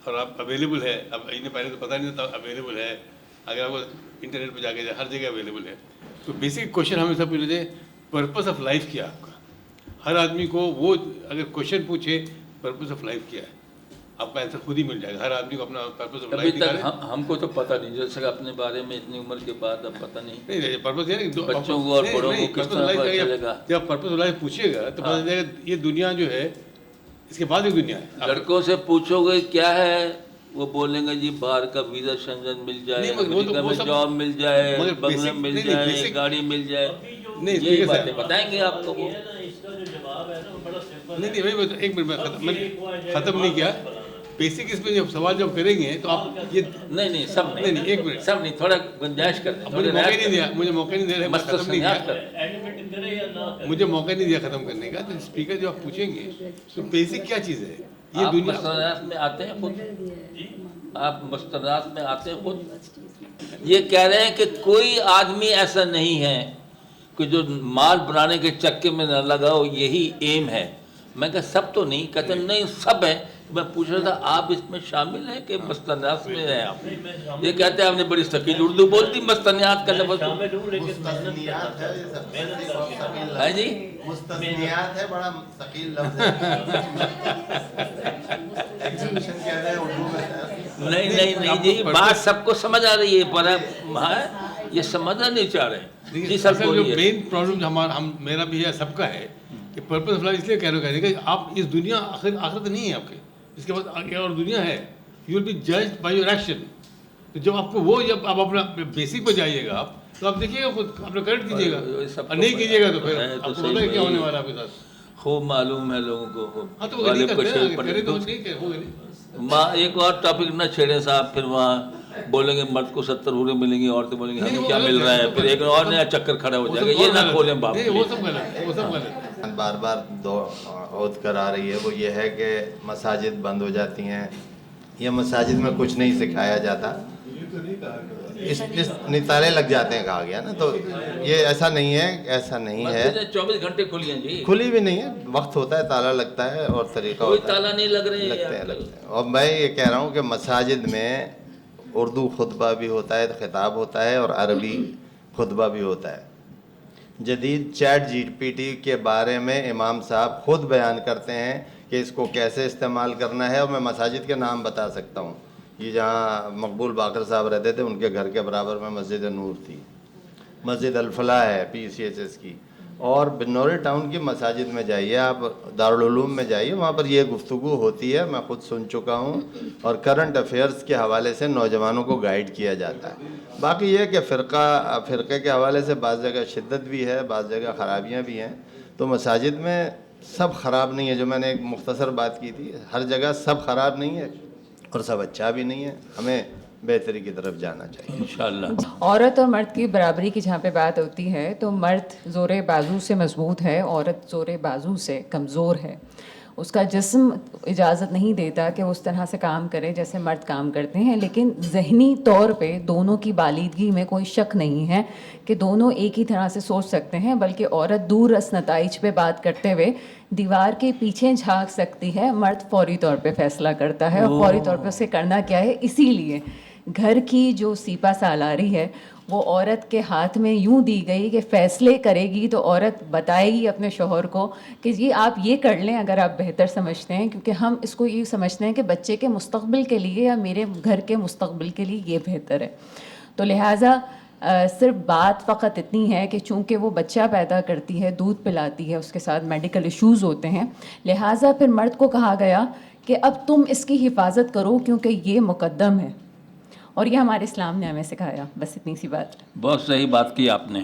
اور آپ اویلیبل ہے. اب انہیں پہلے تو پتہ نہیں تھا اویلیبل ہے, اگر آپ کو انٹرنیٹ پہ جا کے ہر جگہ اویلیبل ہے. تو بیسک کوشچن ہمیں سب پوچھنا چاہیے, پرپز آف لائف کیا آپ کا. ہر آدمی کو وہ اگر کوشچن پوچھے پرپز آف لائف کیا ہے, آپ کا آنسر خود ہی مل جائے گا. ہر آدمی کو اپنا پرپز آف ابھی لائف تک ہم کو تو پتہ نہیں, جیسے کہ اپنے بارے میں اتنی عمر کے بعد اب پتہ نہیں پرپز بچوں کو اور بڑوں کو کس طرح پتہ چلے گا. جب پرپز آف لائف پوچھیے گا تو پتہ چلے گا یہ دنیا جو ہے اس کے بعد ایک دنیا ہے. لڑکوں سے پوچھو گے کیا ہے, وہ بولیں گے جی باہر کا ویزا شنجن مل جائے, امریکہ میں جاب مل جائے, بنگلہ مل جائے, گاڑی مل جائے, یہی باتیں بتائیں گے آپ کو. وہ نہیں ایک منٹ میں ختم نہیں کیا. بیسک اس میں جب سوال جب کریں گے تو آپ یہ نہیں سب نہیں ایک منٹ سب نہیں, تھوڑا گنجائش کر دیں. مجھے موقع نہیں دے رہے, ختم نہیں کیا, مجھے موقع نہیں دیا ختم کرنے کا. تو اسپیکر جو آپ پوچھیں گے تو بیسک کیا چیز ہے یہ آپ دنیا. مستندات میں آتے ہیں خود, آپ مستندات میں آتے ہیں خود. یہ کہہ رہے ہیں کہ کوئی آدمی ایسا نہیں ہے کہ جو مال بنانے کے چکے میں نہ لگا ہو, یہی ایم ہے. میں کہا سب تو نہیں, کہتے نہیں سب ہے. میں پوچھ رہا تھا آپ اس میں شامل ہیں کہ مستندات میں ہیں آپ. یہ کہتے ہیں آپ نے بڑی ثقیل اردو بول دی, مستندات کا لفظ ہے جی. مستثنیات ہے, بڑا ثقیل لفظ ہے. نہیں جی, بات سب کو سمجھ آ رہی ہے, پر یہ سمجھنا نہیں چاہ رہے ہیں. جی سر جو مین پرابلم میرا بھی ہے, سب کا ہے کہ پرپز آف لائف اس لیے کہہ رہے ہیں کہ آپ اس دنیا آخرت نہیں ہے آپ کے, اس کے بعد آگے اور دنیا ہے. You will be judged by your action. تو جب آپ کو وہ جب آپ اپنا بیسک پہ جائیے گا آپ تو آپ دیکھیے گا خود اپنا کریکٹ کیجیے گا, اور نہیں کیجیے گا تو پھر آپ کو پتہ ہے کیا ہونے والا ہے آپ کے ساتھ. خوب معلوم ہے لوگوں کو. ہاں تو وہ نہیں کرتے تو ٹھیک ہے, ہوگا نہیں. ایک اور ٹاپک نہ چھیڑیں صاحب, پھر وہاں بولیں گے مرد کو 70 حوریں ملیں گی, عورتیں بولیں گی ہمیں کیا مل رہا ہے, پھر ایک اور نیا چکر کھڑا ہو جائے گا. یہ نہ کھولیں باپ. وہ سب غلط ہے, وہ سب غلط ہے. بار بار عود کر آ رہی ہے وہ یہ ہے کہ مساجد بند ہو جاتی ہیں, یا مساجد میں کچھ نہیں سکھایا جاتا, اس تالے لگ جاتے ہیں, کہا گیا نا. تو یہ ایسا نہیں ہے, ایسا نہیں ہے. 24 گھنٹے کھلی ہیں جی, کھلی بھی نہیں ہے, وقت ہوتا ہے, تالا لگتا ہے اور طریقہ کوئی ہوتا ہے. تالا نہیں لگ رہے لگتے ہیں. اور میں یہ کہہ رہا ہوں کہ مساجد میں اردو خطبہ بھی ہوتا ہے, خطاب ہوتا ہے, اور عربی خطبہ بھی ہوتا ہے. جدید چیٹ جی پی ٹی کے بارے میں امام صاحب خود بیان کرتے ہیں کہ اس کو کیسے استعمال کرنا ہے, اور میں مساجد کے نام بتا سکتا ہوں. یہ جہاں مقبول باقر صاحب رہتے تھے ان کے گھر کے برابر میں مسجد نور تھی, مسجد الفلاح ہے PCHS کی, اور بنوری ٹاؤن کی مساجد میں جائیے آپ, دارالعلوم میں جائیے, وہاں پر یہ گفتگو ہوتی ہے. میں خود سن چکا ہوں, اور کرنٹ افیئرس کے حوالے سے نوجوانوں کو گائیڈ کیا جاتا ہے. باقی یہ کہ فرقے کے حوالے سے بعض جگہ شدت بھی ہے, بعض جگہ خرابیاں بھی ہیں. تو مساجد میں سب خراب نہیں ہے, جو میں نے ایک مختصر بات کی تھی, ہر جگہ سب خراب نہیں ہے اور سب اچھا بھی نہیں ہے. ہمیں بہتری کی طرف جانا چاہیے انشاءاللہ. عورت اور مرد کی برابری کی جہاں پہ بات ہوتی ہے تو مرد زور بازو سے مضبوط ہے, عورت زور بازو سے کمزور ہے. اس کا جسم اجازت نہیں دیتا کہ وہ اس طرح سے کام کرے جیسے مرد کام کرتے ہیں, لیکن ذہنی طور پہ دونوں کی بالیدگی میں کوئی شک نہیں ہے کہ دونوں ایک ہی طرح سے سوچ سکتے ہیں. بلکہ عورت دور رس نتائج پہ بات کرتے ہوئے دیوار کے پیچھے جھانک سکتی ہے, مرد فوری طور پہ فیصلہ کرتا ہے, اور فوری طور پہ اسے کرنا کیا ہے. اسی لیے گھر کی جو سیپا سالاری ہے وہ عورت کے ہاتھ میں یوں دی گئی کہ فیصلے کرے گی تو عورت بتائے گی اپنے شوہر کو کہ جی آپ یہ کر لیں اگر آپ بہتر سمجھتے ہیں, کیونکہ ہم اس کو یہ سمجھتے ہیں کہ بچے کے مستقبل کے لیے یا میرے گھر کے مستقبل کے لیے یہ بہتر ہے. تو لہٰذا صرف بات فقط اتنی ہے کہ چونکہ وہ بچہ پیدا کرتی ہے, دودھ پلاتی ہے, اس کے ساتھ میڈیکل ایشوز ہوتے ہیں, لہٰذا پھر مرد کو کہا گیا کہ اب تم اس کی حفاظت کرو کیونکہ یہ مقدم ہے. اور یہ ہمارے اسلام نے ہمیں سکھایا. بس اتنی سی بات. بہت صحیح بات کی آپ نے.